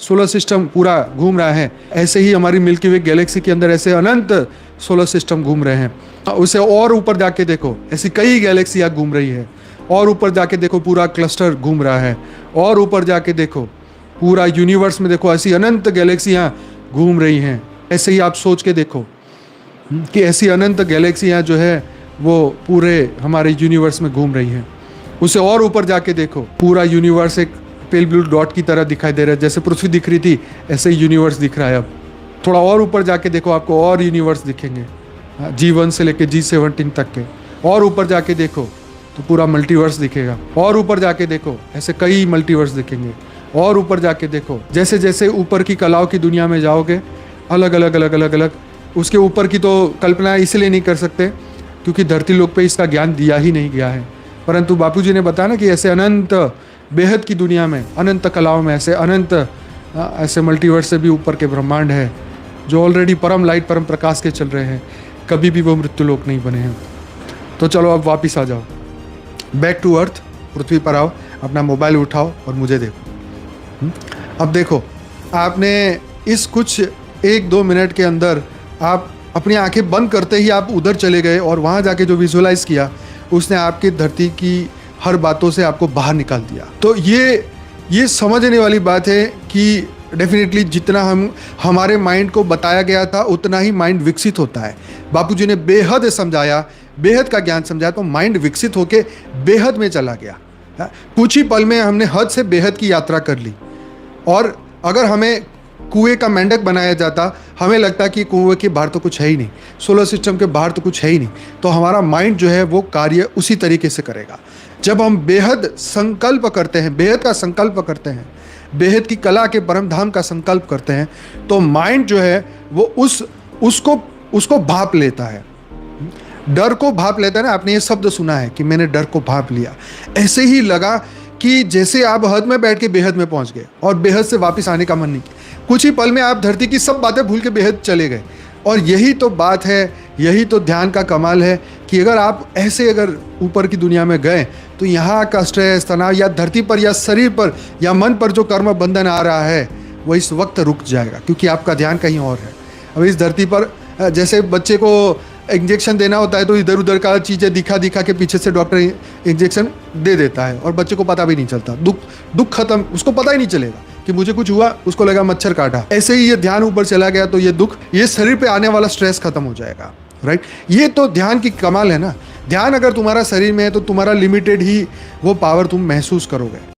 Solar system पूरा घूम रहा है, ऐसे ही हमारी मिल्की वे गैलेक्सी के अंदर ऐसे अनंत सोलर सिस्टम घूम रहे हैं। उसे और ऊपर जाके देखो, ऐसी कई गैलेक्सियाँ घूम रही है। और ऊपर जाके देखो, पूरा क्लस्टर घूम रहा है। और ऊपर जाके देखो, पूरा यूनिवर्स में देखो, ऐसी अनंत गैलेक्सियाँ घूम रही हैं। ऐसे ही आप सोच के देखो कि ऐसी अनंत गैलेक्सियाँ जो है वो पूरे हमारे यूनिवर्स में घूम रही हैं। उसे और ऊपर जाके देखो, पूरा यूनिवर्स एक पेल ब्लू डॉट की तरह दिखाई दे रहा है। जैसे पृथ्वी दिख रही थी, ऐसे ही यूनिवर्स दिख रहा है। अब थोड़ा और ऊपर जाके देखो, आपको और यूनिवर्स दिखेंगे, G1 से लेके G17 तक के। और ऊपर जाके देखो तो पूरा मल्टीवर्स दिखेगा। और ऊपर जाके देखो, ऐसे कई मल्टीवर्स दिखेंगे। और ऊपर जाके देखो, जैसे जैसे ऊपर की कलाओं की दुनिया में जाओगे, अलग अलग अलग अलग अलग उसके ऊपर की तो कल्पना इसलिए नहीं कर सकते क्योंकि धरती लोक पे इसका ज्ञान दिया ही नहीं गया है। परंतु बापूजी ने बताया ना कि ऐसे अनंत बेहद की दुनिया में, अनंत कलाओं में ऐसे अनंत ऐसे मल्टीवर्स से भी ऊपर के ब्रह्मांड है जो ऑलरेडी परम लाइट, परम प्रकाश के चल रहे हैं। कभी भी वो मृत्यु लोक नहीं बने हैं। तो चलो अब वापिस आ जाओ, बैक टू अर्थ, पृथ्वी पर आओ, अपना मोबाइल उठाओ और मुझे देखो। अब देखो, आपने इस कुछ 1-2 मिनट के अंदर आप अपनी आंखें बंद करते ही आप उधर चले गए और वहाँ जाके जो विजुअलाइज किया उसने आपकी धरती की हर बातों से आपको बाहर निकाल दिया। तो ये समझने वाली बात है कि डेफिनेटली जितना हमारे माइंड को बताया गया था उतना ही माइंड विकसित होता है। बापूजी ने बेहद समझाया, बेहद का ज्ञान समझाया, तो माइंड विकसित होके बेहद में चला गया। कुछ ही पल में हमने हद से बेहद की यात्रा कर ली। और अगर हमें कुएं का मेंढक बनाया जाता, हमें लगता कि कुएं के बाहर तो कुछ है ही नहीं, सोलर सिस्टम के बाहर तो कुछ है ही नहीं, तो हमारा माइंड जो है वो कार्य उसी तरीके से करेगा। जब हम बेहद संकल्प करते हैं, बेहद का संकल्प करते हैं, बेहद की कला के परम धाम का संकल्प करते हैं, तो माइंड जो है वो उसको भाप लेता है, डर को भाप लेता है ना। आपने ये शब्द सुना है कि मैंने डर को भाप लिया। ऐसे ही लगा कि जैसे आप हद में बैठ के बेहद में पहुंच गए और बेहद से वापस आने का मन नहीं किया। कुछ ही पल में आप धरती की सब बातें भूल के बेहद चले गए। और यही तो बात है, यही तो ध्यान का कमाल है कि अगर आप ऐसे अगर ऊपर की दुनिया में गए तो यहाँ का स्ट्रेस, तनाव या धरती पर या शरीर पर या मन पर जो कर्म बंधन आ रहा है वो इस वक्त रुक जाएगा, क्योंकि आपका ध्यान कहीं और है। अब इस धरती पर जैसे बच्चे को इंजेक्शन देना होता है तो इधर उधर का चीज़ें दिखा दिखा के पीछे से डॉक्टर इंजेक्शन दे देता है और बच्चे को पता भी नहीं चलता। दुख खत्म, उसको पता ही नहीं चलेगा कि मुझे कुछ हुआ, उसको लगा मच्छर काटा। ऐसे ही ये ध्यान ऊपर चला गया तो ये दुख, ये शरीर पे आने वाला स्ट्रेस खत्म हो जाएगा। राइट, ये तो ध्यान की कमाल है ना। ध्यान अगर तुम्हारा शरीर में है तो तुम्हारा लिमिटेड ही वो पावर तुम महसूस करोगे।